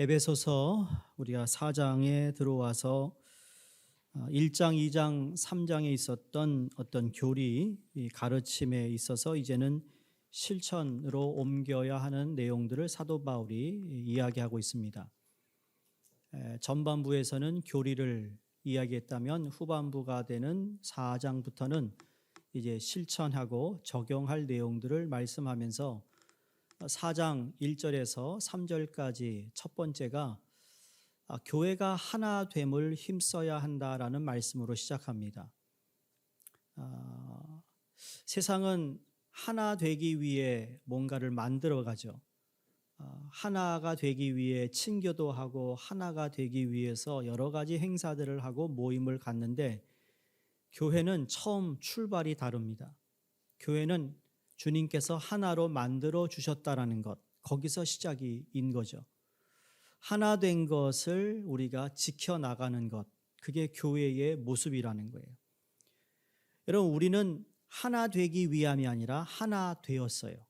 에베소서 우리가 4장에 들어와서 1장, 2장, 3장에 있었던 어떤 교리, 가르침에 있어서 이제는 실천으로 옮겨야 하는 내용들을 사도 바울이 이야기하고 있습니다. 전반부에서는 교리를 이야기했다면 후반부가 되는 4장부터는 이제 실천하고 적용할 내용들을 말씀하면서 4장 1절에서 3절까지 첫 번째가 교회가 하나됨을 힘써야 한다라는 말씀으로 시작합니다. 세상은 하나 되기 위해 뭔가를 만들어가죠. 하나가 되기 위해 친교도 하고 하나가 되기 위해서 여러 가지 행사들을 하고 모임을 갖는데 교회는 처음 출발이 다릅니다. 교회는 주님께서 하나로 만들어 주셨다라는 것, 거기서 시작인 거죠. 하나 된 것을 우리가 지켜나가는 것, 그게 교회의 모습이라는 거예요. 여러분, 우리는 하나 되기 위함이 아니라 하나 되었어요.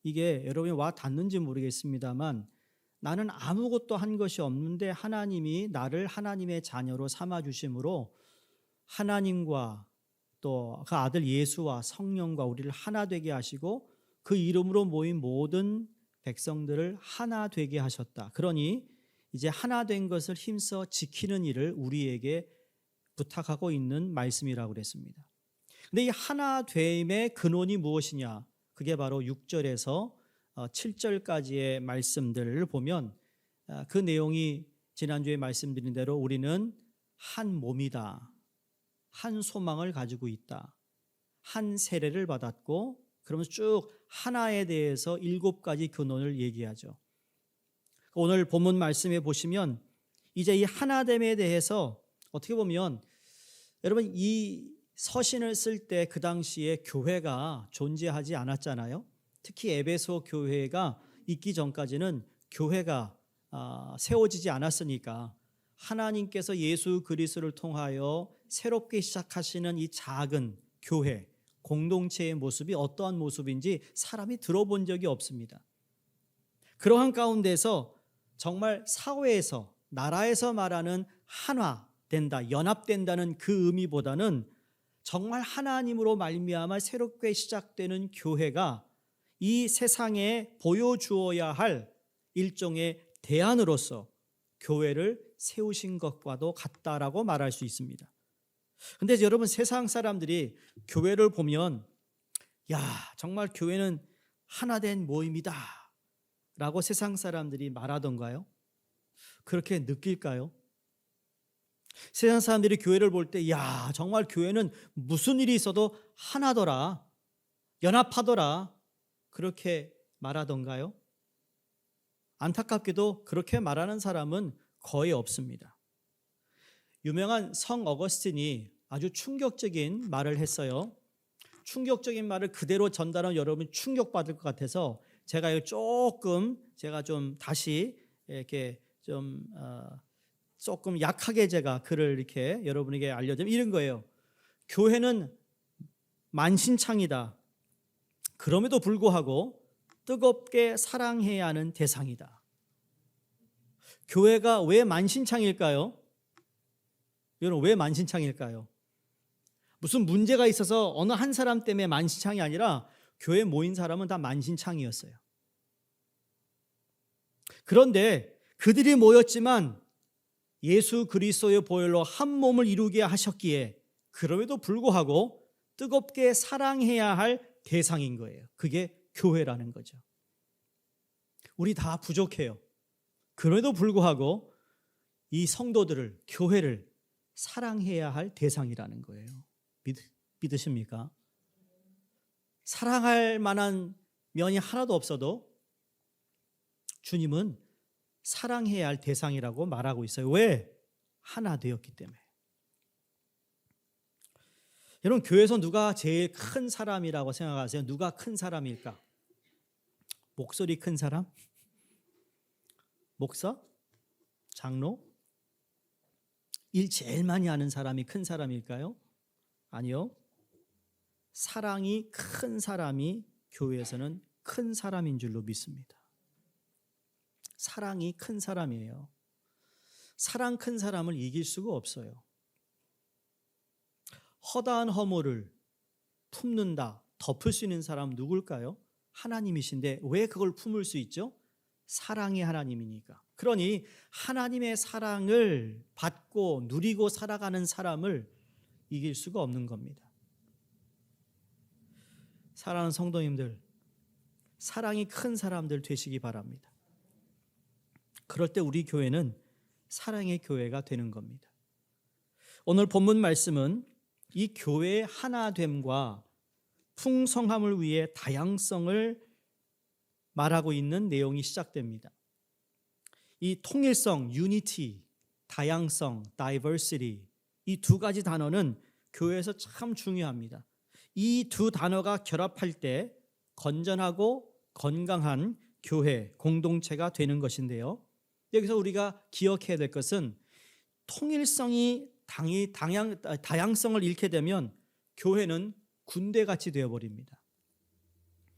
이게 여러분이 와 닿는지 모르겠습니다만 나는 아무것도 한 것이 없는데 하나님이 나를 하나님의 자녀로 삼아주심으로 하나님과 또 그 아들 예수와 성령과 우리를 하나 되게 하시고 그 이름으로 모인 모든 백성들을 하나 되게 하셨다. 그러니 이제 하나 된 것을 힘써 지키는 일을 우리에게 부탁하고 있는 말씀이라고 그랬습니다. 근데 이 하나 됨의 근원이 무엇이냐? 그게 바로 6절에서 7절까지의 말씀들을 보면 그 내용이 지난주에 말씀드린 대로 우리는 한 몸이다. 한 소망을 가지고 있다. 한 세례를 받았고 그러면서 쭉 하나에 대해서 7가지 근원을 얘기하죠. 오늘 본문 말씀에 보시면 이제 이 하나됨에 대해서 어떻게 보면 여러분 이 서신을 쓸 때 그 당시에 교회가 존재하지 않았잖아요. 특히 에베소 교회가 있기 전까지는 교회가 세워지지 않았으니까 하나님께서 예수 그리스도를 통하여 새롭게 시작하시는 이 작은 교회, 공동체의 모습이 어떠한 모습인지 사람이 들어본 적이 없습니다. 그러한 가운데서 정말 사회에서, 나라에서 말하는 하나된다, 연합된다는 그 의미보다는 정말 하나님으로 말미암아 새롭게 시작되는 교회가 이 세상에 보여주어야 할 일종의 대안으로서 교회를 세우신 것과도 같다라고 말할 수 있습니다. 근데 여러분 세상 사람들이 교회를 보면 야 정말 교회는 하나된 모임이다 라고 세상 사람들이 말하던가요? 그렇게 느낄까요? 세상 사람들이 교회를 볼 때 야 정말 교회는 무슨 일이 있어도 하나더라, 연합하더라 그렇게 말하던가요? 안타깝게도 그렇게 말하는 사람은 거의 없습니다. 유명한 성 어거스틴이 아주 충격적인 말을 했어요. 충격적인 말을 그대로 전달하면 여러분 충격받을 것 같아서 제가 좀 다시 이렇게 조금 약하게 제가 글을 이렇게 여러분에게 알려드리면 이런 거예요. 교회는 만신창이다. 그럼에도 불구하고 뜨겁게 사랑해야 하는 대상이다. 교회가 왜 만신창일까요? 여러분 왜 만신창일까요? 무슨 문제가 있어서 어느 한 사람 때문에 만신창이 아니라 교회에 모인 사람은 다 만신창이었어요. 그런데 그들이 모였지만 예수 그리스도의 보혈로 한 몸을 이루게 하셨기에 그럼에도 불구하고 뜨겁게 사랑해야 할 대상인 거예요. 그게 교회라는 거죠. 우리 다 부족해요. 그럼에도 불구하고 이 성도들을, 교회를 사랑해야 할 대상이라는 거예요. 믿으십니까? 사랑할 만한 면이 하나도 없어도 주님은 사랑해야 할 대상이라고 말하고 있어요. 왜? 하나 되었기 때문에. 여러분 교회에서 누가 제일 큰 사람이라고 생각하세요? 누가 큰 사람일까? 목소리 큰 사람? 목사? 장로? 일 제일 많이 하는 사람이 큰 사람일까요? 아니요. 사랑이 큰 사람이 교회에서는 큰 사람인 줄로 믿습니다. 사랑이 큰 사람이에요. 사랑 큰 사람을 이길 수가 없어요. 허다한 허물을 품는다, 덮을 수 있는 사람 누굴까요? 하나님이신데 왜 그걸 품을 수 있죠? 사랑의 하나님이니까. 그러니 하나님의 사랑을 받고 누리고 살아가는 사람을 이길 수가 없는 겁니다. 사랑하는 성도님들, 사랑이 큰 사람들 되시기 바랍니다. 그럴 때 우리 교회는 사랑의 교회가 되는 겁니다. 오늘 본문 말씀은 이 교회의 하나됨과 풍성함을 위해 다양성을 말하고 있는 내용이 시작됩니다. 이 통일성, unity, 다양성, diversity, 이 두 가지 단어는 교회에서 참 중요합니다. 이 두 단어가 결합할 때 건전하고 건강한 교회, 공동체가 되는 것인데요. 여기서 우리가 기억해야 될 것은 통일성이 다양성을 잃게 되면 교회는 군대같이 되어버립니다.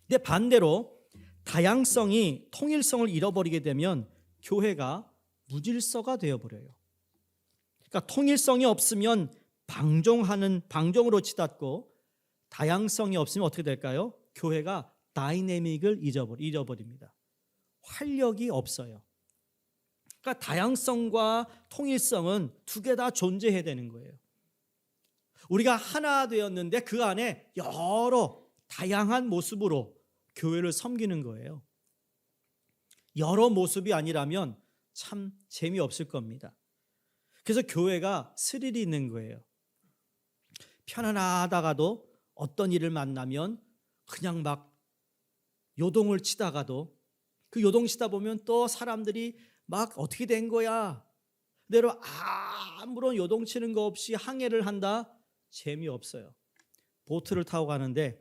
근데 반대로 다양성이 통일성을 잃어버리게 되면 교회가 무질서가 되어버려요. 그러니까 통일성이 없으면 방종으로 치닫고, 다양성이 없으면 어떻게 될까요? 교회가 다이내믹을 잃어버립니다. 활력이 없어요. 그러니까 다양성과 통일성은 두 개 다 존재해야 되는 거예요. 우리가 하나 되었는데 그 안에 여러 다양한 모습으로 교회를 섬기는 거예요. 여러 모습이 아니라면 참 재미없을 겁니다. 그래서 교회가 스릴이 있는 거예요. 편안하다가도 어떤 일을 만나면 그냥 막 요동을 치다가도 그 요동치다 보면 또 사람들이 막 어떻게 된 거야? 내로 아무런 요동치는 거 없이 항해를 한다? 재미없어요. 보트를 타고 가는데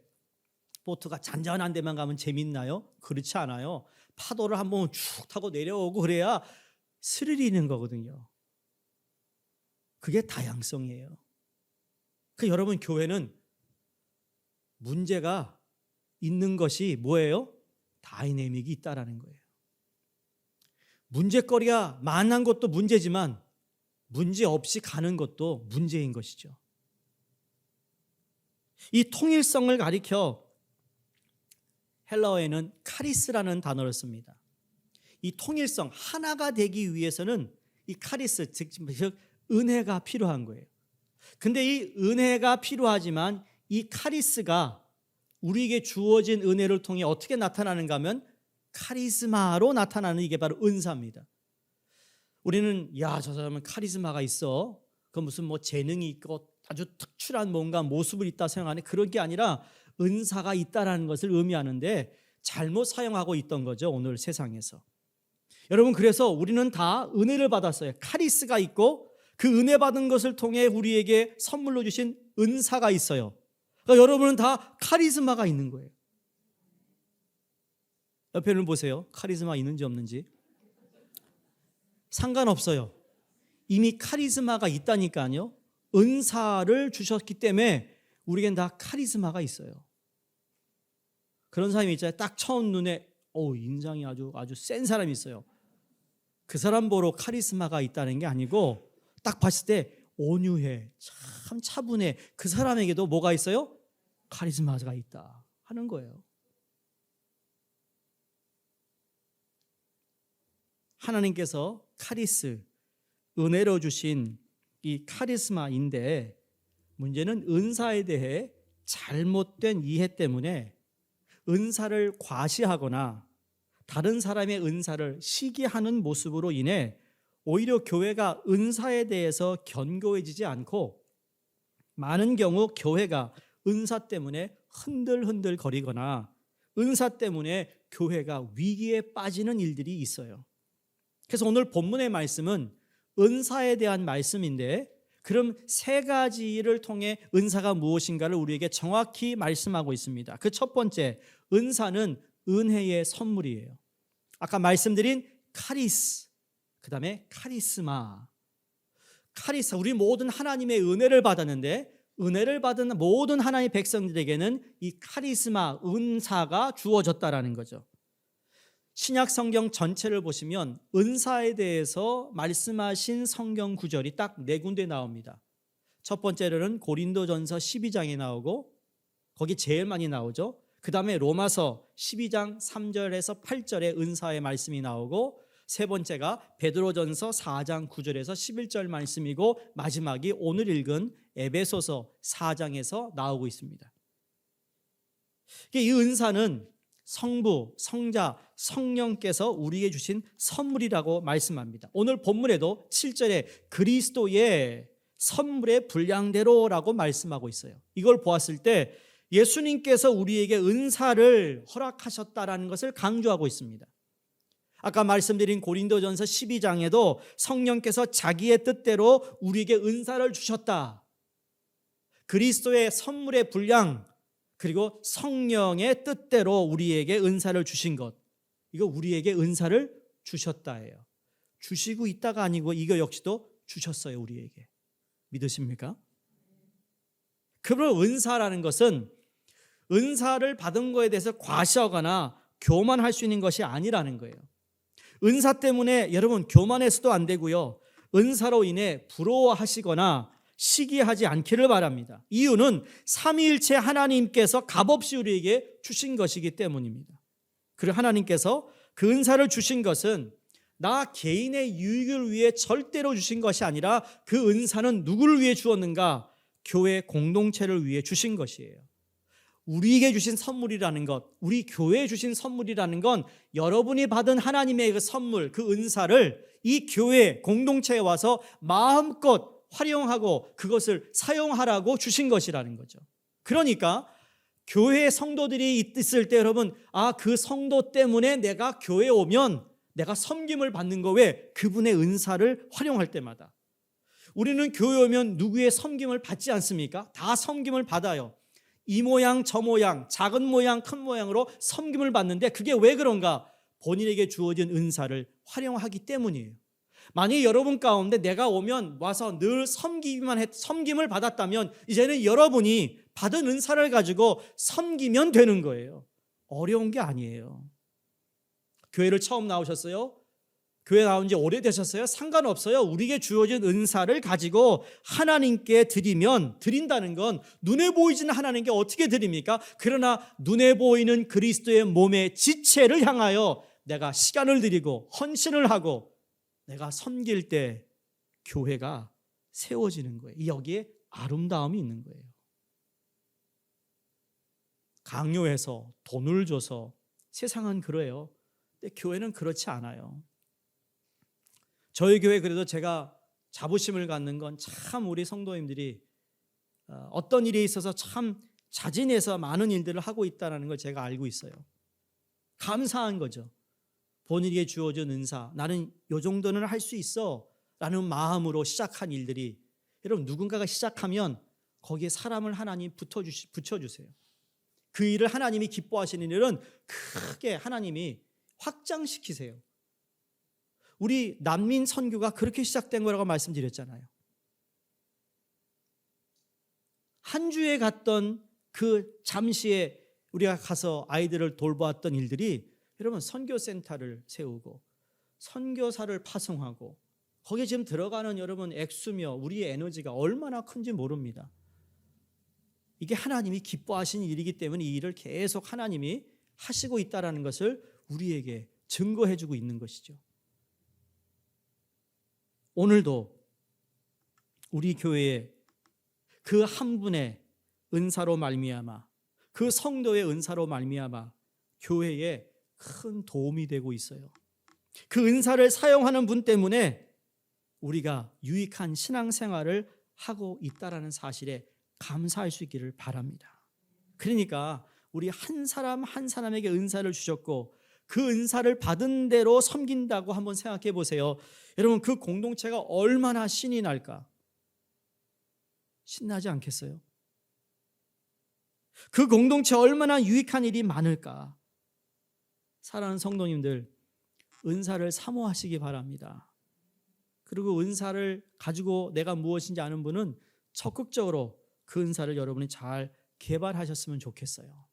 보트가 잔잔한 데만 가면 재밌나요? 그렇지 않아요. 파도를 한번 쭉 타고 내려오고 그래야 스릴이 있는 거거든요. 그게 다양성이에요. 여러분, 교회는 문제가 있는 것이 뭐예요? 다이내믹이 있다라는 거예요. 문제거리가 많은 것도 문제지만 문제 없이 가는 것도 문제인 것이죠. 이 통일성을 가리켜 헬라어에는 카리스라는 단어를 씁니다. 이 통일성, 하나가 되기 위해서는 이 카리스, 즉 은혜가 필요한 거예요. 근데 이 은혜가 필요하지만 이 카리스가 우리에게 주어진 은혜를 통해 어떻게 나타나는가 하면 카리스마로 나타나는, 이게 바로 은사입니다. 우리는 저 사람은 카리스마가 있어, 그 무슨 재능이 있고 아주 특출한 뭔가 모습을 있다 생각하는, 그런 게 아니라 은사가 있다라는 것을 의미하는데 잘못 사용하고 있던 거죠, 오늘 세상에서. 여러분, 그래서 우리는 다 은혜를 받았어요. 카리스가 있고 그 은혜 받은 것을 통해 우리에게 선물로 주신 은사가 있어요. 그러니까 여러분은 다 카리스마가 있는 거예요. 옆에는 보세요. 카리스마 있는지 없는지. 상관없어요. 이미 카리스마가 있다니까요. 은사를 주셨기 때문에 우리에겐 다 카리스마가 있어요. 그런 사람이 있잖아요. 딱 처음 눈에 인상이 아주 센 사람이 있어요. 그 사람 보러 카리스마가 있다는 게 아니고 딱 봤을 때 온유해, 참 차분해, 그 사람에게도 뭐가 있어요? 카리스마가 있다 하는 거예요. 하나님께서 카리스, 은혜로 주신 이 카리스마인데, 문제는 은사에 대해 잘못된 이해 때문에 은사를 과시하거나 다른 사람의 은사를 시기하는 모습으로 인해 오히려 교회가 은사에 대해서 견고해지지 않고, 많은 경우 교회가 은사 때문에 흔들흔들 거리거나 은사 때문에 교회가 위기에 빠지는 일들이 있어요. 그래서 오늘 본문의 말씀은 은사에 대한 말씀인데, 그럼 세 가지를 통해 은사가 무엇인가를 우리에게 정확히 말씀하고 있습니다. 그 첫 번째, 은사는 은혜의 선물이에요. 아까 말씀드린 카리스, 그 다음에 카리스마. 카리스, 우리 모든 하나님의 은혜를 받았는데, 은혜를 받은 모든 하나님의 백성들에게는 이 카리스마, 은사가 주어졌다라는 거죠. 신약 성경 전체를 보시면 은사에 대해서 말씀하신 성경 구절이 딱 4군데 나옵니다. 첫 번째로는 고린도전서 12장에 나오고 거기 제일 많이 나오죠. 그 다음에 로마서 12장 3절에서 8절에 은사의 말씀이 나오고, 세 번째가 베드로전서 4장 9절에서 11절 말씀이고, 마지막이 오늘 읽은 에베소서 4장에서 나오고 있습니다. 이 은사는 성부, 성자, 성령께서 우리에게 주신 선물이라고 말씀합니다. 오늘 본문에도 7절에 그리스도의 선물의 분량대로라고 말씀하고 있어요. 이걸 보았을 때 예수님께서 우리에게 은사를 허락하셨다라는 것을 강조하고 있습니다. 아까 말씀드린 고린도전서 12장에도 성령께서 자기의 뜻대로 우리에게 은사를 주셨다. 그리스도의 선물의 분량, 그리고 성령의 뜻대로 우리에게 은사를 주신 것, 이거 우리에게 은사를 주셨다예요. 주시고 있다가 아니고 이거 역시도 주셨어요. 우리에게. 믿으십니까? 그러므로 은사라는 것은 은사를 받은 거에 대해서 과시하거나 교만할 수 있는 것이 아니라는 거예요. 은사 때문에 여러분 교만해서도 안 되고요, 은사로 인해 부러워하시거나 시기하지 않기를 바랍니다. 이유는 삼위일체 하나님께서 값없이 우리에게 주신 것이기 때문입니다. 그리고 하나님께서 그 은사를 주신 것은 나 개인의 유익을 위해 절대로 주신 것이 아니라 그 은사는 누구를 위해 주었는가? 교회 공동체를 위해 주신 것이에요. 우리에게 주신 선물이라는 것, 우리 교회에 주신 선물이라는 건 여러분이 받은 하나님의 그 선물, 그 은사를 이 교회 공동체에 와서 마음껏 활용하고 그것을 사용하라고 주신 것이라는 거죠. 그러니까 교회 성도들이 있을 때 여러분, 그 성도 때문에 내가 교회에 오면 내가 섬김을 받는 거, 왜? 그분의 은사를 활용할 때마다. 우리는 교회에 오면 누구의 섬김을 받지 않습니까? 다 섬김을 받아요. 이 모양 저 모양, 작은 모양 큰 모양으로 섬김을 받는데, 그게 왜 그런가? 본인에게 주어진 은사를 활용하기 때문이에요. 만약 여러분 가운데 내가 오면 와서 늘 섬김을 받았다면 이제는 여러분이 받은 은사를 가지고 섬기면 되는 거예요. 어려운 게 아니에요. 교회를 처음 나오셨어요? 교회 나온 지 오래되셨어요? 상관없어요. 우리에게 주어진 은사를 가지고 하나님께 드린다는 건 눈에 보이지는 하나님께 어떻게 드립니까? 그러나 눈에 보이는 그리스도의 몸의 지체를 향하여 내가 시간을 드리고 헌신을 하고 내가 섬길 때 교회가 세워지는 거예요. 여기에 아름다움이 있는 거예요. 강요해서 돈을 줘서, 세상은 그래요. 근데 교회는 그렇지 않아요. 저희 교회 그래도 제가 자부심을 갖는 건 참 우리 성도님들이 어떤 일에 있어서 참 자진해서 많은 일들을 하고 있다는 걸 제가 알고 있어요. 감사한 거죠. 본인에게 주어진 은사, 나는 이 정도는 할 수 있어 라는 마음으로 시작한 일들이, 여러분 누군가가 시작하면 거기에 사람을 하나님 붙여주세요. 그 일을 하나님이 기뻐하시는 일은 크게 하나님이 확장시키세요. 우리 난민 선교가 그렇게 시작된 거라고 말씀드렸잖아요. 한 주에 갔던 그 잠시에 우리가 가서 아이들을 돌보았던 일들이 여러분 선교센터를 세우고 선교사를 파송하고 거기에 지금 들어가는 여러분 액수며 우리의 에너지가 얼마나 큰지 모릅니다. 이게 하나님이 기뻐하시는 일이기 때문에 이 일을 계속 하나님이 하시고 있다는 것을 우리에게 증거해 주고 있는 것이죠. 오늘도 우리 교회에 그 한 분의 은사로 말미암아, 그 성도의 은사로 말미암아 교회에 큰 도움이 되고 있어요. 그 은사를 사용하는 분 때문에 우리가 유익한 신앙생활을 하고 있다는 사실에 감사할 수 있기를 바랍니다. 그러니까 우리 한 사람 한 사람에게 은사를 주셨고 그 은사를 받은 대로 섬긴다고 한번 생각해 보세요. 여러분 그 공동체가 얼마나 신이 날까? 신나지 않겠어요? 그 공동체 얼마나 유익한 일이 많을까? 사랑하는 성도님들, 은사를 사모하시기 바랍니다. 그리고 은사를 가지고 내가 무엇인지 아는 분은 적극적으로 그 은사를 여러분이 잘 개발하셨으면 좋겠어요.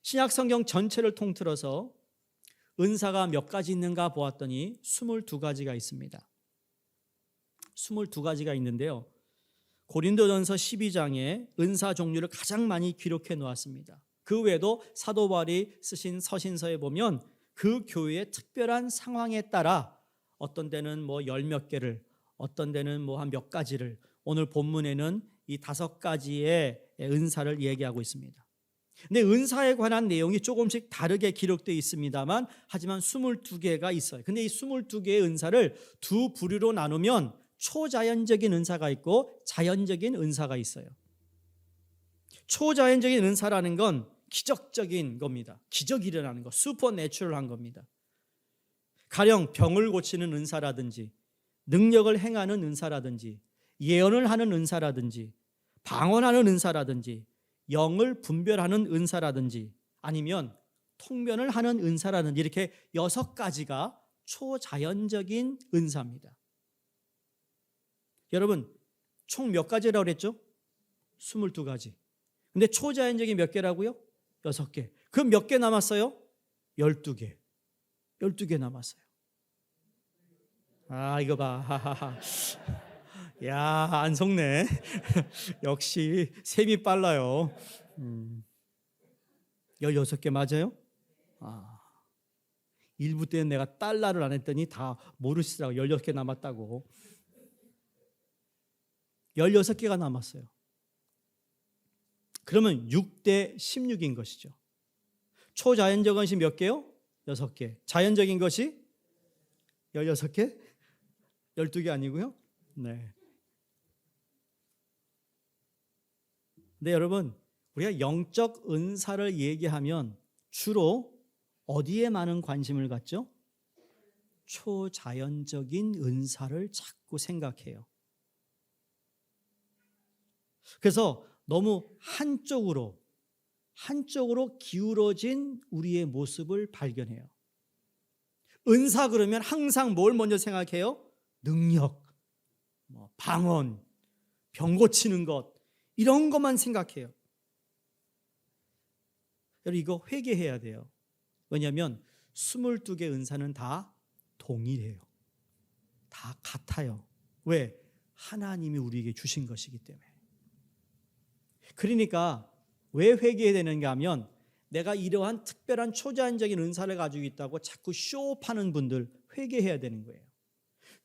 신약 성경 전체를 통틀어서 은사가 몇 가지 있는가 보았더니 22가지가 있습니다. 22가지가 있는데요. 고린도전서 12장에 은사 종류를 가장 많이 기록해 놓았습니다. 그 외에도 사도 바울이 쓰신 서신서에 보면 그 교회의 특별한 상황에 따라 어떤 데는 뭐 10몇 개를, 어떤 데는 뭐 한 몇 가지를, 오늘 본문에는 이 5가지의 은사를 얘기하고 있습니다. 근데 은사에 관한 내용이 조금씩 다르게 기록되어 있습니다만 하지만 22개가 있어요. 근데 이 22개의 은사를 두 부류로 나누면 초자연적인 은사가 있고 자연적인 은사가 있어요. 초자연적인 은사라는 건 기적적인 겁니다. 기적이 일어나는 거, 슈퍼내추럴한 겁니다. 가령 병을 고치는 은사라든지 능력을 행하는 은사라든지 예언을 하는 은사라든지 방언하는 은사라든지 영을 분별하는 은사라든지 아니면 통변을 하는 은사라든지 이렇게 6가지가 초자연적인 은사입니다. 여러분 총 몇 가지라고 그랬죠? 22가지. 근데 초자연적인 몇 개라고요? 6개. 그럼 몇 개 남았어요? 12개. 12개 남았어요. 아, 이거 봐. 야, 안 속네. 역시 셈이 빨라요. 16개 맞아요? 아, 일부 때는 내가 달러를 안 했더니 다 모르시더라고. 16개 남았다고. 16개가 남았어요. 그러면 6대 16인 것이죠. 초자연적인 것이 몇 개요? 6개. 자연적인 것이 16개? 12개 아니고요? 네. 근데 여러분, 우리가 영적 은사를 얘기하면 주로 어디에 많은 관심을 갖죠? 초자연적인 은사를 자꾸 생각해요. 그래서 너무 한쪽으로 기울어진 우리의 모습을 발견해요. 은사 그러면 항상 뭘 먼저 생각해요? 능력, 방언, 병 고치는 것 이런 것만 생각해요. 여러분 이거 회개해야 돼요. 왜냐하면 22개 은사는 다 동일해요. 다 같아요. 왜? 하나님이 우리에게 주신 것이기 때문에. 그러니까 왜 회개해야 되는가 하면 내가 이러한 특별한 초자연적인 은사를 가지고 있다고 자꾸 쇼업하는 분들 회개해야 되는 거예요.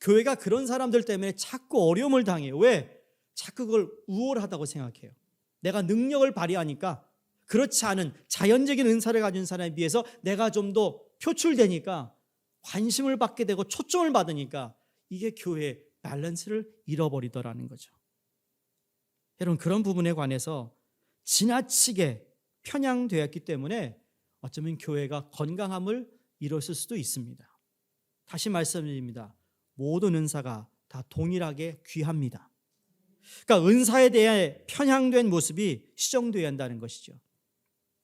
교회가 그런 사람들 때문에 자꾸 어려움을 당해요. 왜? 자꾸 그걸 우월하다고 생각해요. 내가 능력을 발휘하니까 그렇지 않은 자연적인 은사를 가진 사람에 비해서 내가 좀 더 표출되니까 관심을 받게 되고 초점을 받으니까 이게 교회의 밸런스를 잃어버리더라는 거죠. 여러분 그런 부분에 관해서 지나치게 편향되었기 때문에 어쩌면 교회가 건강함을 잃었을 수도 있습니다. 다시 말씀드립니다. 모든 은사가 다 동일하게 귀합니다. 그러니까 은사에 대해 편향된 모습이 시정되어야 한다는 것이죠.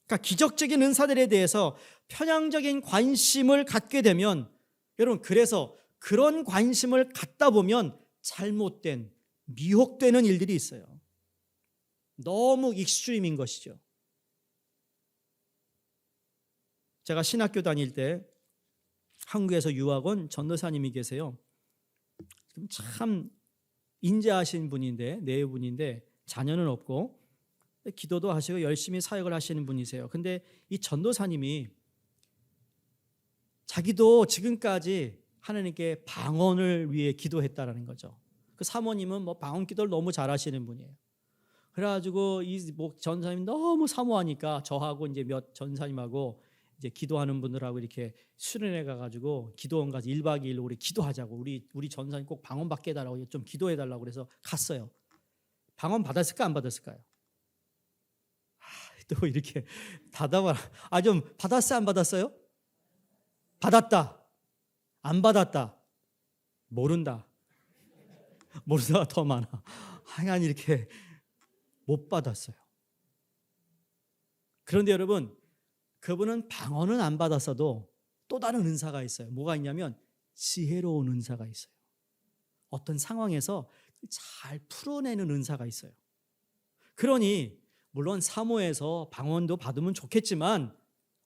그러니까 기적적인 은사들에 대해서 편향적인 관심을 갖게 되면 여러분 그래서 그런 관심을 갖다 보면 잘못된 미혹되는 일들이 있어요. 너무 익스트림인 것이죠. 제가 신학교 다닐 때 한국에서 유학 온 전도사님이 계세요. 참 인자하신 분인데 내분인데 자녀는 없고 기도도 하시고 열심히 사역을 하시는 분이세요. 근데 이 전도사님이 자기도 지금까지 하나님께 방언을 위해 기도했다라는 거죠. 그 사모님은 뭐 방언 기도를 너무 잘하시는 분이에요. 그래가지고 이 전사님이 너무 사모하니까 저하고 이제 몇 전사님하고 이제 기도하는 분들하고 이렇게 수련회 가가지고 기도원 가서 1박 2일 우리 기도하자고 우리 전사님 꼭 방언 받게 해달라고 좀 기도해달라고 그래서 갔어요. 방언 받았을까 안 받았을까요? 또 이렇게 받아봐. 좀 받았어요 안 받았어요? 받았다. 안 받았다. 모른다. 모르다가 더 많아. 하여간 이렇게 못 받았어요. 그런데 여러분 그분은 방언은 안 받았어도 또 다른 은사가 있어요. 뭐가 있냐면 지혜로운 은사가 있어요. 어떤 상황에서 잘 풀어내는 은사가 있어요. 그러니 물론 사모해서 방언도 받으면 좋겠지만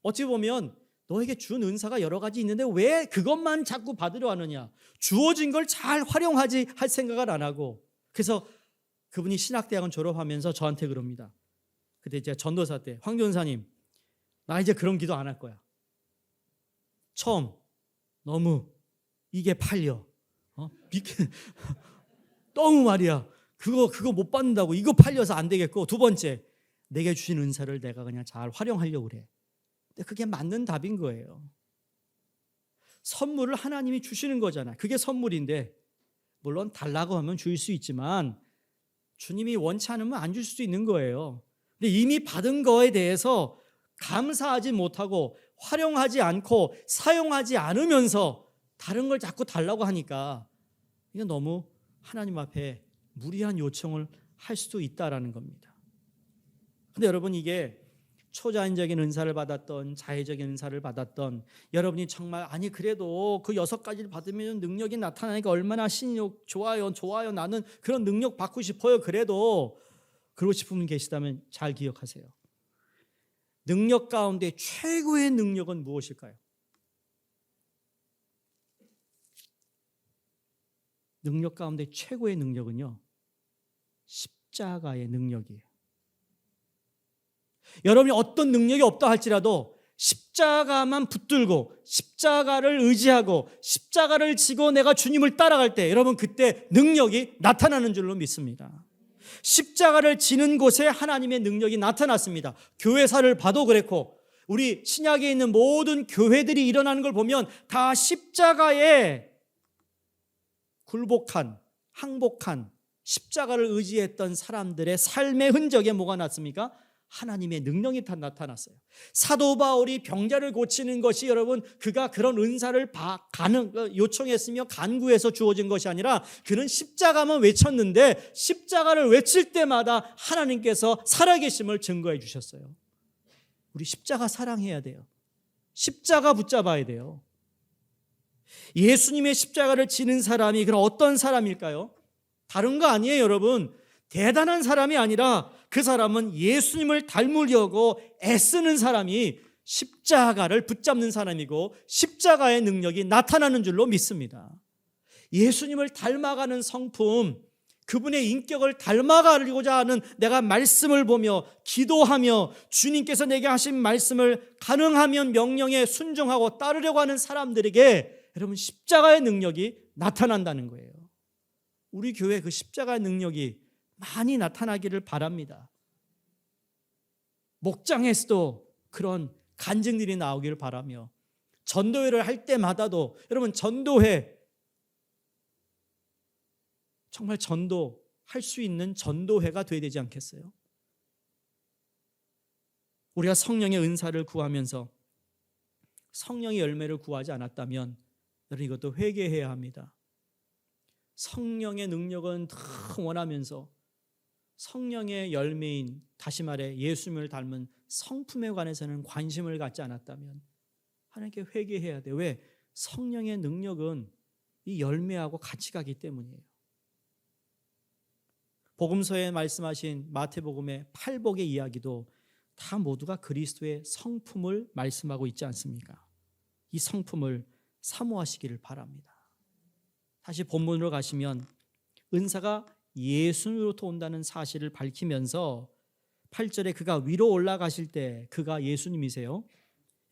어찌 보면 너에게 준 은사가 여러 가지 있는데 왜 그것만 자꾸 받으려 하느냐? 주어진 걸 잘 활용하지 할 생각을 안 하고. 그래서 그분이 신학대학원 졸업하면서 저한테 그럽니다. 그때 제가 전도사 때, 황 전사님, 나 이제 그런 기도 안 할 거야. 처음 너무 이게 팔려. 너무 말이야. 그거 못 받는다고. 이거 팔려서 안 되겠고. 두 번째, 내게 주신 은사를 내가 그냥 잘 활용하려고 그래. 근데 그게 맞는 답인 거예요. 선물을 하나님이 주시는 거잖아. 그게 선물인데, 물론 달라고 하면 줄 수 있지만 주님이 원치 않으면 안 줄 수도 있는 거예요. 근데 이미 받은 거에 대해서 감사하지 못하고 활용하지 않고 사용하지 않으면서 다른 걸 자꾸 달라고 하니까 이건 너무 하나님 앞에 무리한 요청을 할 수도 있다라는 겁니다. 근데 여러분, 이게 초자연적인 은사를 받았던 자의적인 은사를 받았던 여러분이 정말 아니 그래도 그 6가지를 받으면 능력이 나타나니까 얼마나 신이 좋아요 나는 그런 능력 받고 싶어요. 그래도 그러고 싶은 분 계시다면 잘 기억하세요. 능력 가운데 최고의 능력은 무엇일까요? 능력 가운데 최고의 능력은요, 십자가의 능력이에요. 여러분이 어떤 능력이 없다 할지라도 십자가만 붙들고 십자가를 의지하고 십자가를 지고 내가 주님을 따라갈 때 여러분 그때 능력이 나타나는 줄로 믿습니다. 십자가를 지는 곳에 하나님의 능력이 나타났습니다. 교회사를 봐도 그랬고 우리 신약에 있는 모든 교회들이 일어나는 걸 보면 다 십자가에 굴복한, 항복한 십자가를 의지했던 사람들의 삶의 흔적에 뭐가 났습니까? 하나님의 능력이 나타났어요. 사도 바울이 병자를 고치는 것이 여러분 그가 그런 은사를 요청했으며 간구해서 주어진 것이 아니라 그는 십자가만 외쳤는데 십자가를 외칠 때마다 하나님께서 살아계심을 증거해 주셨어요. 우리 십자가 사랑해야 돼요. 십자가 붙잡아야 돼요. 예수님의 십자가를 지는 사람이 그럼 어떤 사람일까요? 다른 거 아니에요, 여러분. 대단한 사람이 아니라 그 사람은 예수님을 닮으려고 애쓰는 사람이 십자가를 붙잡는 사람이고 십자가의 능력이 나타나는 줄로 믿습니다. 예수님을 닮아가는 성품, 그분의 인격을 닮아가려고자 하는 내가 말씀을 보며 기도하며 주님께서 내게 하신 말씀을 가능하면 명령에 순종하고 따르려고 하는 사람들에게 여러분 십자가의 능력이 나타난다는 거예요. 우리 교회 그 십자가의 능력이 많이 나타나기를 바랍니다. 목장에서도 그런 간증들이 나오기를 바라며 전도회를 할 때마다도 여러분 전도회 정말 전도할 수 있는 전도회가 되어야 되지 않겠어요? 우리가 성령의 은사를 구하면서 성령의 열매를 구하지 않았다면 여러분 이것도 회개해야 합니다. 성령의 능력은 더 원하면서 성령의 열매인 다시 말해 예수님을 닮은 성품에 관해서는 관심을 갖지 않았다면 하나님께 회개해야 돼요. 왜? 성령의 능력은 이 열매하고 같이 가기 때문이에요. 복음서에 말씀하신 마태복음의 팔복의 이야기도 다 모두가 그리스도의 성품을 말씀하고 있지 않습니까? 이 성품을 사모하시기를 바랍니다. 다시 본문으로 가시면 은사가 예수님으로부터 온다는 사실을 밝히면서 8절에 그가 위로 올라가실 때 그가 예수님이세요.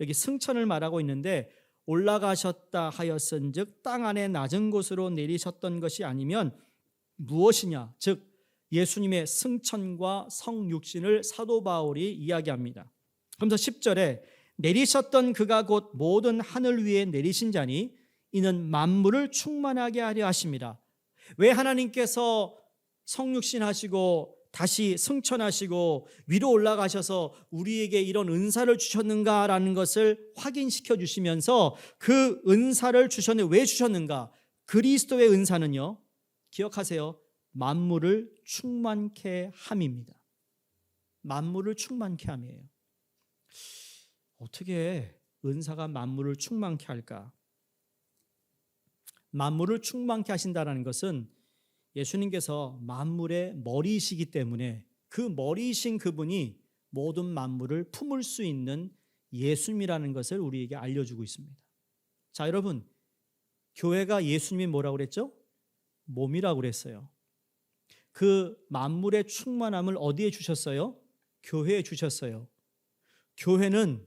여기 승천을 말하고 있는데 올라가셨다 하였은즉 땅 안에 낮은 곳으로 내리셨던 것이 아니면 무엇이냐? 즉 예수님의 승천과 성육신을 사도 바울이 이야기합니다. 그러면서 10절에 내리셨던 그가 곧 모든 하늘 위에 내리신 자니 이는 만물을 충만하게 하려 하심이라. 왜 하나님께서 성육신 하시고 다시 승천하시고 위로 올라가셔서 우리에게 이런 은사를 주셨는가라는 것을 확인시켜 주시면서 그 은사를 주셨는데 왜 주셨는가? 그리스도의 은사는요, 기억하세요, 만물을 충만케 함입니다. 만물을 충만케 함이에요. 어떻게 은사가 만물을 충만케 할까? 만물을 충만케 하신다는 것은 예수님께서 만물의 머리이시기 때문에 그 머리이신 그분이 모든 만물을 품을 수 있는 예수님이라는 것을 우리에게 알려주고 있습니다. 자, 여러분, 교회가 예수님이 뭐라고 그랬죠? 몸이라고 그랬어요. 그 만물의 충만함을 어디에 주셨어요? 교회에 주셨어요. 교회는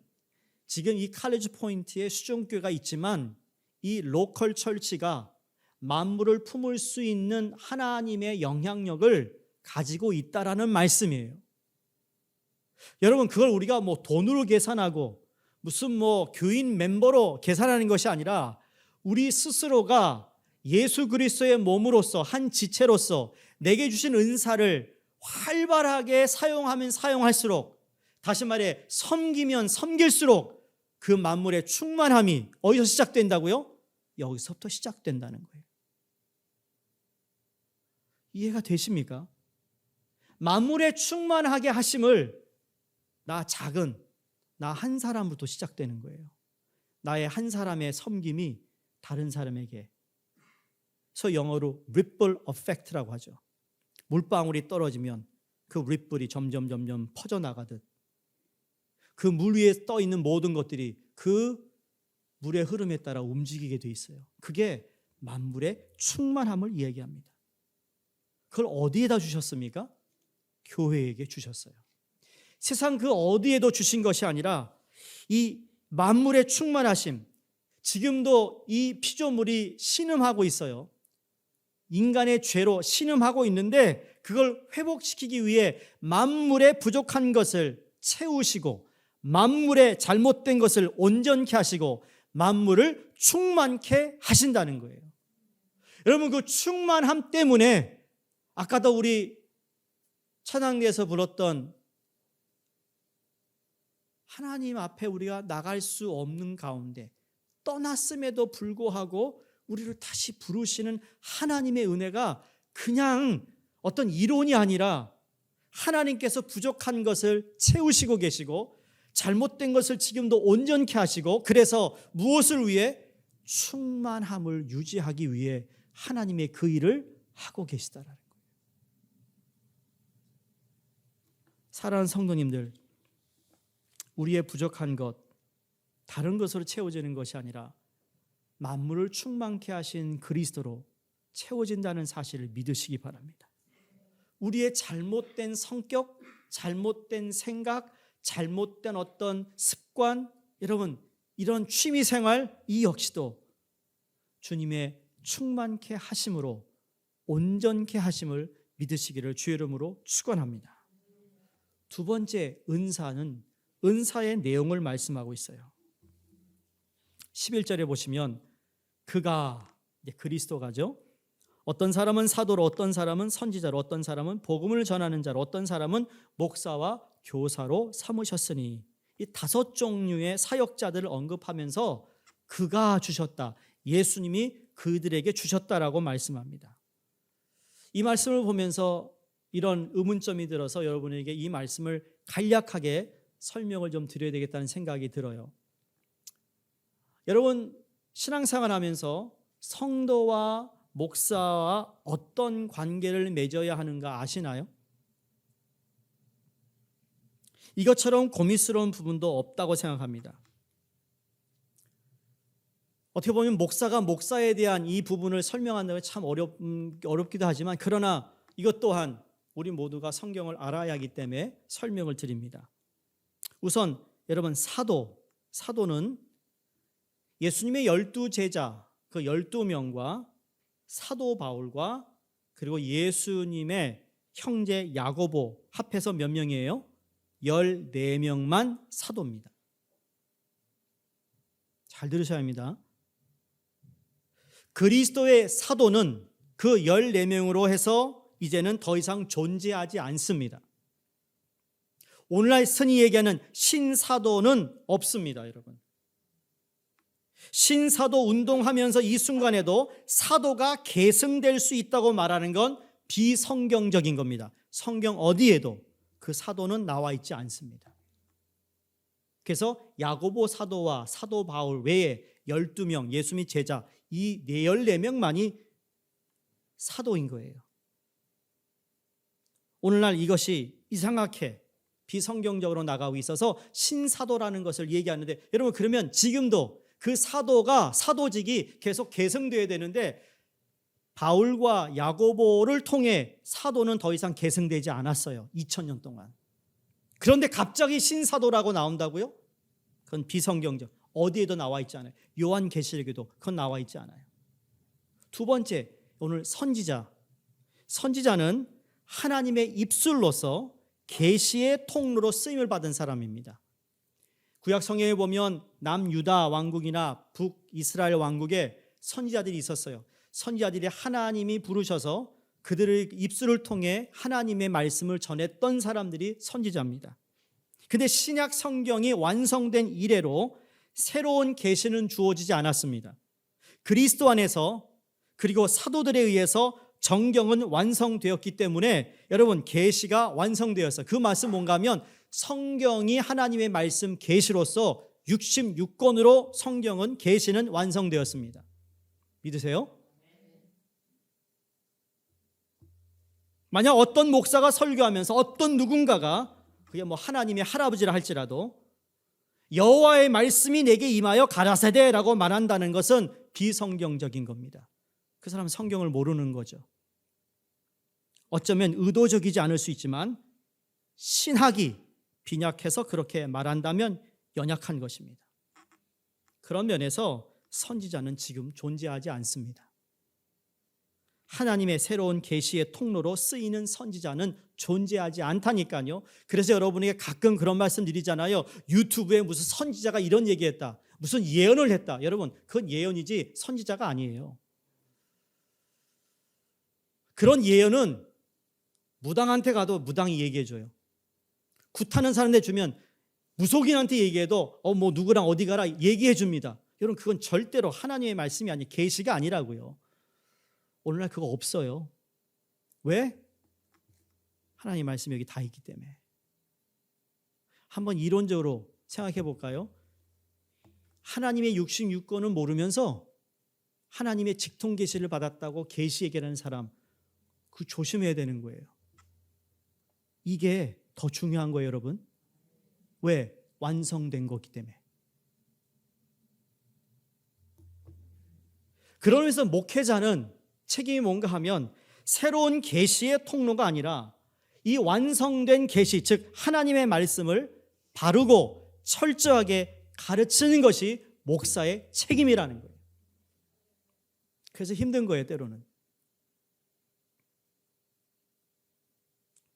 지금 이 칼리지 포인트에 수종교가 있지만 이 로컬 철치가 만물을 품을 수 있는 하나님의 영향력을 가지고 있다라는 말씀이에요. 여러분, 그걸 우리가 뭐 돈으로 계산하고 무슨 교인 멤버로 계산하는 것이 아니라 우리 스스로가 예수 그리스도의 몸으로서 한 지체로서 내게 주신 은사를 활발하게 사용하면 사용할수록, 다시 말해 섬기면 섬길수록 그 만물의 충만함이 어디서 시작된다고요? 여기서부터 시작된다는 거예요. 이해가 되십니까? 만물의 충만하게 하심을 나 한 사람부터 시작되는 거예요. 나의 한 사람의 섬김이 다른 사람에게, 그래서 영어로 ripple effect라고 하죠. 물방울이 떨어지면 그 립플이 점점 퍼져나가듯 그 물 위에 떠 있는 모든 것들이 그 물의 흐름에 따라 움직이게 돼 있어요. 그게 만물의 충만함을 이야기합니다. 그걸 어디에다 주셨습니까? 교회에게 주셨어요. 세상 그 어디에도 주신 것이 아니라 이 만물의 충만하심, 지금도 이 피조물이 신음하고 있어요. 인간의 죄로 신음하고 있는데 그걸 회복시키기 위해 만물의 부족한 것을 채우시고 만물의 잘못된 것을 온전케 하시고 만물을 충만케 하신다는 거예요. 여러분, 그 충만함 때문에 아까도 우리 찬양대에서 불렀던 하나님 앞에 우리가 나갈 수 없는 가운데 떠났음에도 불구하고 우리를 다시 부르시는 하나님의 은혜가 그냥 어떤 이론이 아니라 하나님께서 부족한 것을 채우시고 계시고 잘못된 것을 지금도 온전케 하시고, 그래서 무엇을 위해? 충만함을 유지하기 위해 하나님의 그 일을 하고 계시다라는 거예요. 사랑하는 성도님들, 우리의 부족한 것, 다른 것으로 채워지는 것이 아니라 만물을 충만케 하신 그리스도로 채워진다는 사실을 믿으시기 바랍니다. 우리의 잘못된 성격, 잘못된 생각, 잘못된 어떤 습관, 여러분, 이런 취미생활, 이 역시도 주님의 충만케 하심으로 온전케 하심을 믿으시기를 주의 이름으로 축원합니다. 두 번째 은사는 은사의 내용을 말씀하고 있어요. 11절에 보시면 그가, 그리스도가죠. 어떤 사람은 사도로, 어떤 사람은 선지자로, 어떤 사람은 복음을 전하는 자로, 어떤 사람은 목사와 교사로 삼으셨으니, 이 다섯 종류의 사역자들을 언급하면서 그가 주셨다, 예수님이 그들에게 주셨다라고 말씀합니다. 이 말씀을 보면서 이런 의문점이 들어서 여러분에게 이 말씀을 간략하게 설명을 좀 드려야 되겠다는 생각이 들어요. 여러분, 신앙생활 하면서 성도와 목사와 어떤 관계를 맺어야 하는가 아시나요? 이것처럼 고민스러운 부분도 없다고 생각합니다. 어떻게 보면 목사가 목사에 대한 이 부분을 설명한다는 게 참 어렵기도 하지만, 그러나 이것 또한 우리 모두가 성경을 알아야 하기 때문에 설명을 드립니다. 우선 여러분, 사도는 예수님의 12제자 그 12명과 사도 바울과 그리고 예수님의 형제 야고보 합해서 몇 명이에요? 14명만 사도입니다. 잘 들으셔야 합니다. 그리스도의 사도는 그 14명으로 해서 이제는 더 이상 존재하지 않습니다. 오늘날 흔히 얘기하는 신사도는 없습니다, 여러분. 신사도 운동하면서 이 순간에도 사도가 계승될 수 있다고 말하는 건 비성경적인 겁니다. 성경 어디에도 그 사도는 나와 있지 않습니다. 그래서 야고보 사도와 사도 바울 외에 12명 예수님의 제자, 이 14명만이 사도인 거예요. 오늘날 이것이 이상하게 비성경적으로 나가고 있어서 신사도라는 것을 얘기하는데, 여러분 그러면 지금도 그 사도가 사도직이 계속 계승돼야 되는데 바울과 야고보를 통해 사도는 더 이상 계승되지 않았어요. 2000년 동안. 그런데 갑자기 신사도라고 나온다고요? 그건 비성경적. 어디에도 나와 있지 않아요. 요한계시록에도 그건 나와 있지 않아요. 두 번째, 오늘 선지자. 선지자는 하나님의 입술로서 계시의 통로로 쓰임을 받은 사람입니다. 구약 성경에 보면 남유다 왕국이나 북이스라엘 왕국에 선지자들이 있었어요. 선지자들이 하나님이 부르셔서 그들의 입술을 통해 하나님의 말씀을 전했던 사람들이 선지자입니다. 근데 신약 성경이 완성된 이래로 새로운 계시는 주어지지 않았습니다. 그리스도 안에서 그리고 사도들에 의해서 정경은 완성되었기 때문에 여러분 계시가 완성되었어요. 그 말씀 뭔가 하면 성경이 하나님의 말씀 계시로서 66권으로 성경은 계시는 완성되었습니다. 믿으세요? 만약 어떤 목사가 설교하면서 어떤 누군가가 그게 뭐 하나님의 할아버지라 할지라도 여호와의 말씀이 내게 임하여 가라사대라고 말한다는 것은 비성경적인 겁니다. 그 사람은 성경을 모르는 거죠. 어쩌면 의도적이지 않을 수 있지만 신학이 빈약해서 그렇게 말한다면 연약한 것입니다. 그런 면에서 선지자는 지금 존재하지 않습니다. 하나님의 새로운 계시의 통로로 쓰이는 선지자는 존재하지 않다니까요. 그래서 여러분에게 가끔 그런 말씀 드리잖아요. 유튜브에 무슨 선지자가 이런 얘기했다, 무슨 예언을 했다. 여러분 그건 예언이지 선지자가 아니에요. 그런 예언은 무당한테 가도 무당이 얘기해줘요. 굿하는 사람한테 주면 무속인한테 얘기해도 뭐 누구랑 어디 가라 얘기해줍니다. 여러분 그건 절대로 하나님의 말씀이 아니 계시가 아니라고요. 오늘날 그거 없어요. 왜? 하나님의 말씀이 여기 다 있기 때문에. 한번 이론적으로 생각해 볼까요? 하나님의 66권은 모르면서 하나님의 직통 계시를 받았다고 계시 얘기하는 사람, 그 조심해야 되는 거예요. 이게 더 중요한 거예요, 여러분. 왜? 완성된 거기 때문에. 그러면서 목회자는 책임이 뭔가 하면 새로운 계시의 통로가 아니라 이 완성된 계시, 즉 하나님의 말씀을 바르고 철저하게 가르치는 것이 목사의 책임이라는 거예요. 그래서 힘든 거예요, 때로는.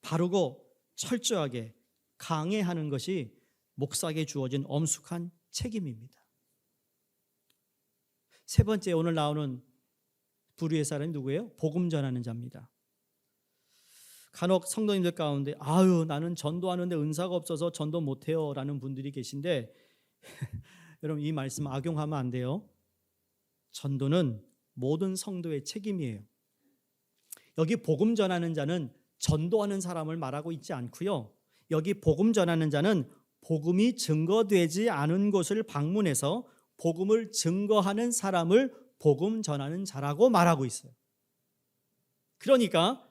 바르고 철저하게 강해하는 것이 목사에게 주어진 엄숙한 책임입니다. 세 번째, 오늘 나오는 부류의 사람이 누구예요? 복음 전하는 자입니다. 간혹 성도님들 가운데 나는 전도하는데 은사가 없어서 전도 못해요 라는 분들이 계신데 여러분 이 말씀 악용하면 안 돼요. 전도는 모든 성도의 책임이에요. 여기 복음 전하는 자는 전도하는 사람을 말하고 있지 않고요. 여기 복음 전하는 자는 복음이 증거되지 않은 곳을 방문해서 복음을 증거하는 사람을 복음 전하는 자라고 말하고 있어요. 그러니까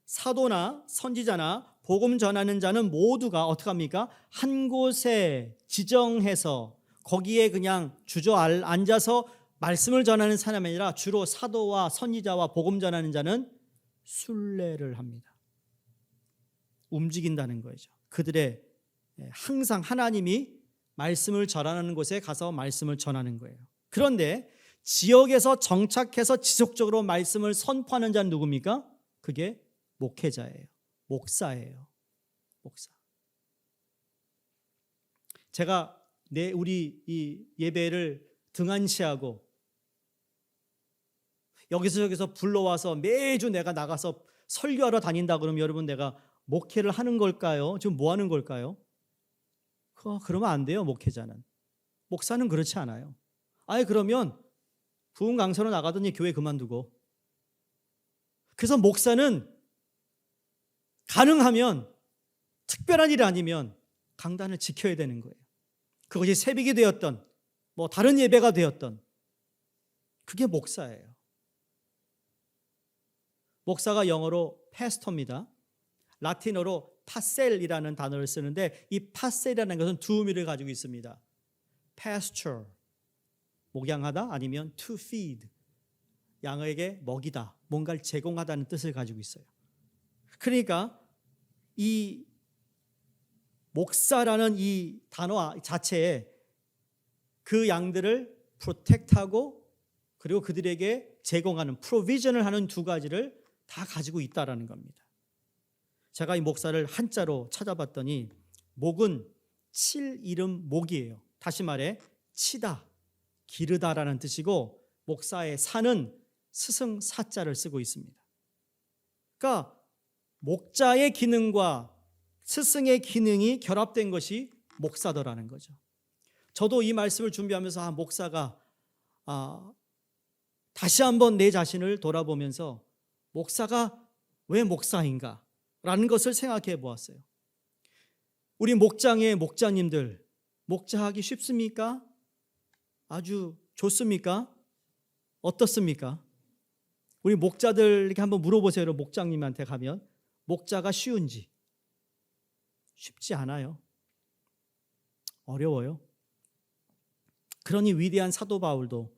사도나 선지자나 복음 전하는 자는 모두가 어떻게 합니까? 한 곳에 지정해서 거기에 그냥 주저앉아서 말씀을 전하는 사람이 아니라 주로 사도와 선지자와 복음 전하는 자는 순례를 합니다. 움직인다는 거죠. 그들의 항상 하나님이 말씀을 전하는 곳에 가서 말씀을 전하는 거예요. 그런데 지역에서 정착해서 지속적으로 말씀을 선포하는 자는 누굽니까? 그게 목회자예요. 목사예요. 목사. 제가 우리 이 예배를 등한시하고 여기서 저기서 불러와서 매주 내가 나가서 설교하러 다닌다 그러면 여러분 내가 목회를 하는 걸까요? 지금 뭐 하는 걸까요? 그러면 안 돼요. 목회자는. 목사는 그렇지 않아요. 그러면 부흥 강사로 나가더니 교회 그만두고. 그래서 목사는 가능하면 특별한 일 아니면 강단을 지켜야 되는 거예요. 그것이 새벽이 되었던 뭐 다른 예배가 되었던 그게 목사예요. 목사가 영어로 패스터입니다. 라틴어로 파셀이라는 단어를 쓰는데 이 파셀이라는 것은 두 의미를 가지고 있습니다. pasture, 목양하다, 아니면 to feed, 양에게 먹이다, 뭔가를 제공하다는 뜻을 가지고 있어요. 그러니까 이 목사라는 이 단어 자체에 그 양들을 프로텍트하고 그리고 그들에게 제공하는 프로비전을 하는 두 가지를 다 가지고 있다라는 겁니다. 제가 이 목사를 한자로 찾아봤더니 목은 칠 이름 목이에요. 다시 말해 치다, 기르다라는 뜻이고 목사의 사는 스승 사자를 쓰고 있습니다. 그러니까 목자의 기능과 스승의 기능이 결합된 것이 목사더라는 거죠. 저도 이 말씀을 준비하면서 목사가 다시 한번 내 자신을 돌아보면서 목사가 왜 목사인가? 라는 것을 생각해 보았어요. 우리 목장의 목자님들, 목자하기 쉽습니까? 아주 좋습니까? 어떻습니까? 우리 목자들에게 한번 물어보세요. 목장님한테 가면 목자가 쉬운지. 쉽지 않아요. 어려워요. 그러니 위대한 사도 바울도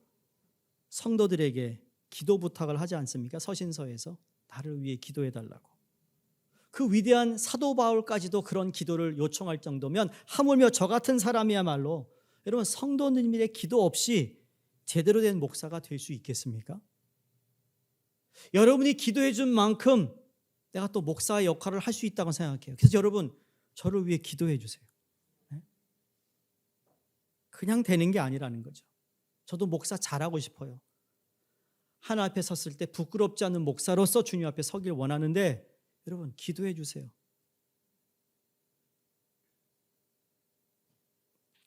성도들에게 기도 부탁을 하지 않습니까? 서신서에서 나를 위해 기도해 달라고. 그 위대한 사도 바울까지도 그런 기도를 요청할 정도면 하물며 저 같은 사람이야말로 여러분 성도님들의 기도 없이 제대로 된 목사가 될 수 있겠습니까? 여러분이 기도해 준 만큼 내가 또 목사의 역할을 할 수 있다고 생각해요. 그래서 여러분 저를 위해 기도해 주세요. 그냥 되는 게 아니라는 거죠. 저도 목사 잘하고 싶어요. 하나 앞에 섰을 때 부끄럽지 않은 목사로서 주님 앞에 서길 원하는데 여러분 기도해 주세요.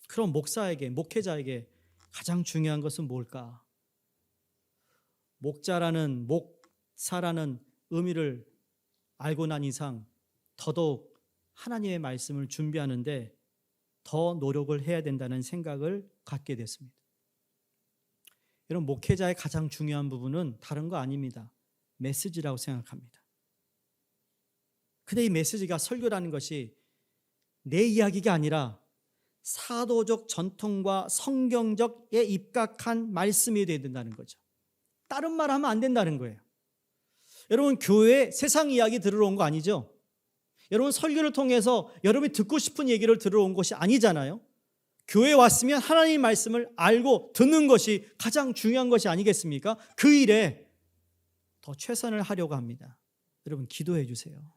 그럼 목사에게, 목회자에게 가장 중요한 것은 뭘까? 목자라는, 목사라는 의미를 알고 난 이상 더더욱 하나님의 말씀을 준비하는데 더 노력을 해야 된다는 생각을 갖게 됐습니다. 여러분 목회자의 가장 중요한 부분은 다른 거 아닙니다. 메시지라고 생각합니다. 근데 이 메시지가 설교라는 것이 내 이야기가 아니라 사도적 전통과 성경적에 입각한 말씀이 되어야 된다는 거죠. 다른 말 하면 안 된다는 거예요. 여러분 교회에 세상 이야기 들으러 온 거 아니죠? 여러분 설교를 통해서 여러분이 듣고 싶은 얘기를 들으러 온 것이 아니잖아요. 교회에 왔으면 하나님의 말씀을 알고 듣는 것이 가장 중요한 것이 아니겠습니까? 그 일에 더 최선을 하려고 합니다. 여러분 기도해 주세요.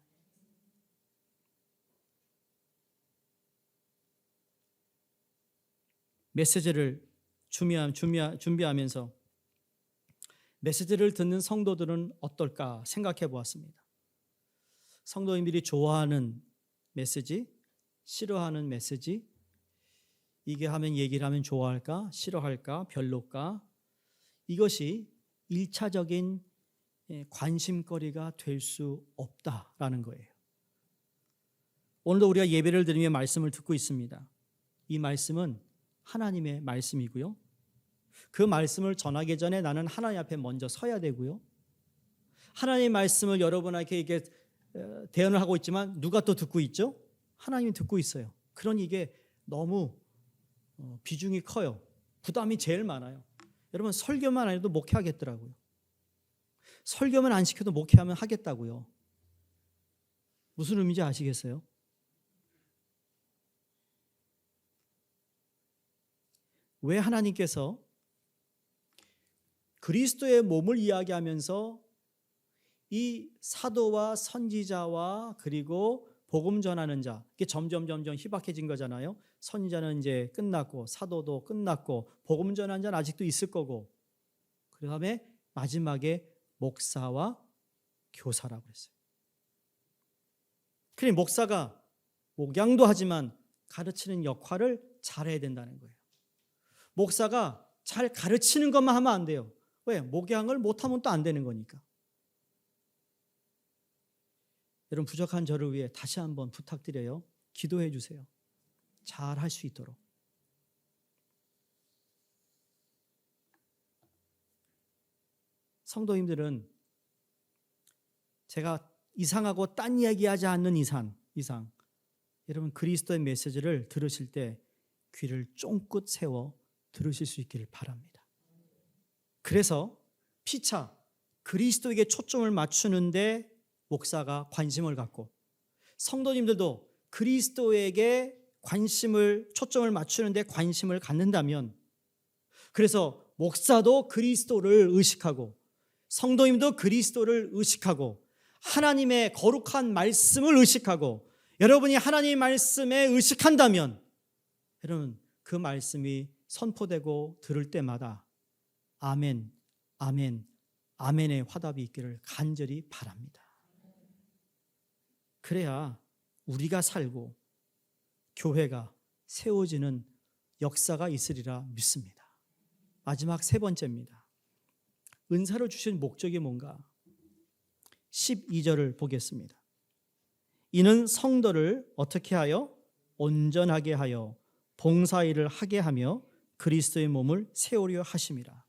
메시지를 준비하면서 메시지를 듣는 성도들은 어떨까 생각해 보았습니다. 성도님들이 좋아하는 메시지, 싫어하는 메시지, 이게 하면 얘기를 하면 좋아할까, 싫어할까, 별로일까? 이것이 1차적인 관심거리가 될 수 없다라는 거예요. 오늘도 우리가 예배를 드리며 말씀을 듣고 있습니다. 이 말씀은 하나님의 말씀이고요. 그 말씀을 전하기 전에 나는 하나님 앞에 먼저 서야 되고요. 하나님의 말씀을 여러분에게 이게 대언을 하고 있지만 누가 또 듣고 있죠? 하나님이 듣고 있어요. 그러니 이게 너무 비중이 커요. 부담이 제일 많아요. 여러분 설교만 안 해도 목회하겠더라고요. 설교만 안 시켜도 목회하면 하겠다고요. 무슨 의미인지 아시겠어요? 왜 하나님께서 그리스도의 몸을 이야기하면서 이 사도와 선지자와 그리고 복음 전하는 자, 이게 점점 희박해진 거잖아요. 선지자는 이제 끝났고 사도도 끝났고 복음 전하는 자는 아직도 있을 거고 그다음에 마지막에 목사와 교사라고 했어요. 그러니 목사가 목양도 하지만 가르치는 역할을 잘해야 된다는 거예요. 목사가 잘 가르치는 것만 하면 안 돼요. 왜? 목양을 못하면 또 안 되는 거니까. 여러분 부족한 저를 위해 다시 한번 부탁드려요. 기도해 주세요. 잘 할 수 있도록. 성도님들은 제가 이상하고 딴 이야기하지 않는 이상 이상 여러분 그리스도의 메시지를 들으실 때 귀를 쫑긋 세워 들으실 수 있기를 바랍니다. 그래서 피차 그리스도에게 초점을 맞추는데 목사가 관심을 갖고 성도님들도 그리스도에게 초점을 맞추는데 관심을 갖는다면, 그래서 목사도 그리스도를 의식하고 성도님도 그리스도를 의식하고 하나님의 거룩한 말씀을 의식하고 여러분이 하나님의 말씀에 의식한다면 여러분 그 말씀이 선포되고 들을 때마다 아멘, 아멘, 아멘의 화답이 있기를 간절히 바랍니다. 그래야 우리가 살고 교회가 세워지는 역사가 있으리라 믿습니다. 마지막 세 번째입니다. 은사를 주신 목적이 뭔가? 12절을 보겠습니다. 이는 성도를 어떻게 하여? 온전하게 하여 봉사일을 하게 하며 그리스도의 몸을 세우려 하심이라.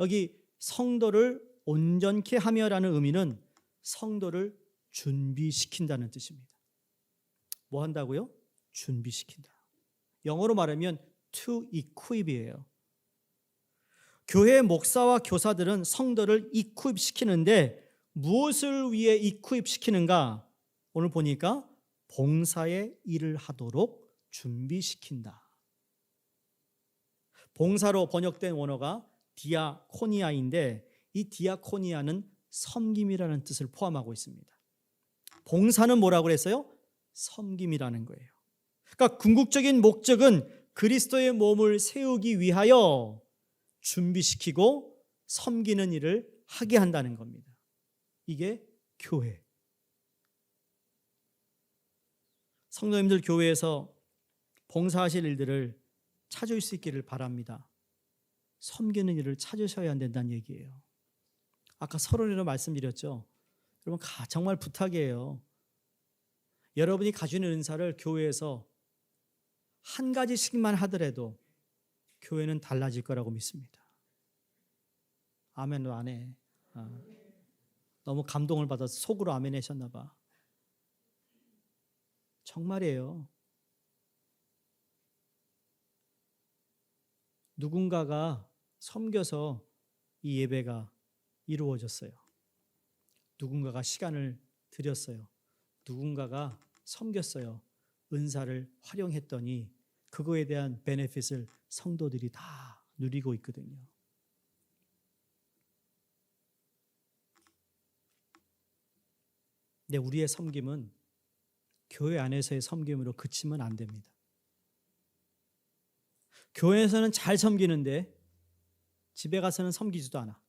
여기 성도를 온전케 하며라는 의미는 성도를 준비시킨다는 뜻입니다. 뭐 한다고요? 준비시킨다. 영어로 말하면 to equip이에요. 교회 목사와 교사들은 성도를 equip시키는데 무엇을 위해 equip시키는가? 오늘 보니까 봉사의 일을 하도록 준비시킨다. 봉사로 번역된 원어가 디아코니아인데 이 디아코니아는 섬김이라는 뜻을 포함하고 있습니다. 봉사는 뭐라고 그랬어요? 섬김이라는 거예요. 그러니까 궁극적인 목적은 그리스도의 몸을 세우기 위하여 준비시키고 섬기는 일을 하게 한다는 겁니다. 이게 교회. 성도님들 교회에서 봉사하실 일들을 찾을 수 있기를 바랍니다. 섬기는 일을 찾으셔야 안 된다는 얘기예요. 아까 서론으로 말씀드렸죠. 여러분 정말 부탁이에요. 여러분이 가지는 은사를 교회에서 한 가지씩만 하더라도 교회는 달라질 거라고 믿습니다. 아멘도 안 해. 너무 감동을 받아서 속으로 아멘 하셨나 봐. 정말이에요. 누군가가 섬겨서 이 예배가 이루어졌어요. 누군가가 시간을 들였어요. 누군가가 섬겼어요. 은사를 활용했더니 그거에 대한 베네핏을 성도들이 다 누리고 있거든요. 근데 우리의 섬김은 교회 안에서의 섬김으로 그치면 안 됩니다. 교회에서는 잘 섬기는데 집에 가서는 섬기지도 않아.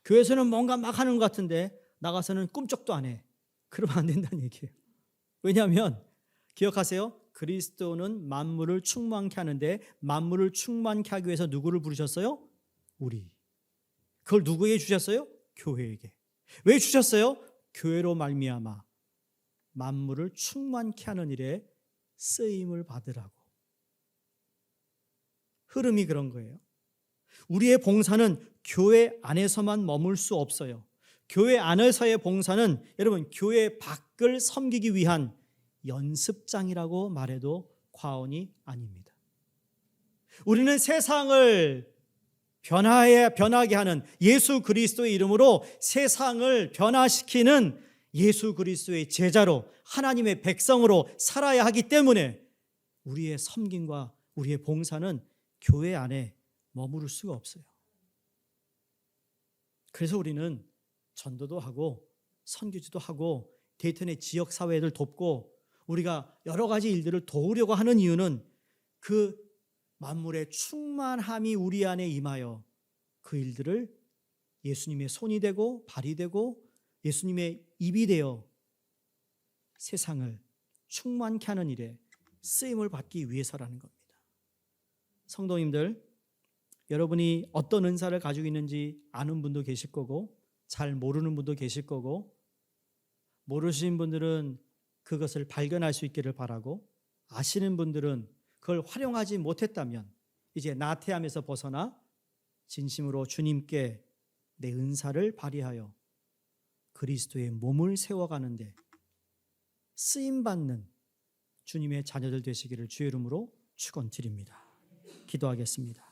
교회에서는 뭔가 막 하는 것 같은데 나가서는 꿈쩍도 안 해. 그러면 안 된다는 얘기예요. 왜냐하면 기억하세요. 그리스도는 만물을 충만케 하는데 만물을 충만케 하기 위해서 누구를 부르셨어요? 우리. 그걸 누구에게 주셨어요? 교회에게. 왜 주셨어요? 교회로 말미암아 만물을 충만케 하는 일에 쓰임을 받으라고. 흐름이 그런 거예요. 우리의 봉사는 교회 안에서만 머물 수 없어요. 교회 안에서의 봉사는 여러분 교회 밖을 섬기기 위한 연습장이라고 말해도 과언이 아닙니다. 우리는 세상을 변하게 하는 예수 그리스도의 이름으로 세상을 변화시키는 예수 그리스도의 제자로 하나님의 백성으로 살아야 하기 때문에 우리의 섬김과 우리의 봉사는 교회 안에 머무를 수가 없어요. 그래서 우리는 전도도 하고 선교지도 하고 데이턴의 지역 사회를 돕고 우리가 여러 가지 일들을 도우려고 하는 이유는 그 만물의 충만함이 우리 안에 임하여 그 일들을 예수님의 손이 되고 발이 되고 예수님의 입이 되어 세상을 충만케 하는 일에 쓰임을 받기 위해서라는 겁니다. 성도님들, 여러분이 어떤 은사를 가지고 있는지 아는 분도 계실 거고 잘 모르는 분도 계실 거고 모르시는 분들은 그것을 발견할 수 있기를 바라고 아시는 분들은 그걸 활용하지 못했다면 이제 나태함에서 벗어나 진심으로 주님께 내 은사를 발휘하여 그리스도의 몸을 세워가는데 쓰임 받는 주님의 자녀들 되시기를 주의 이름으로 축원드립니다. 기도하겠습니다.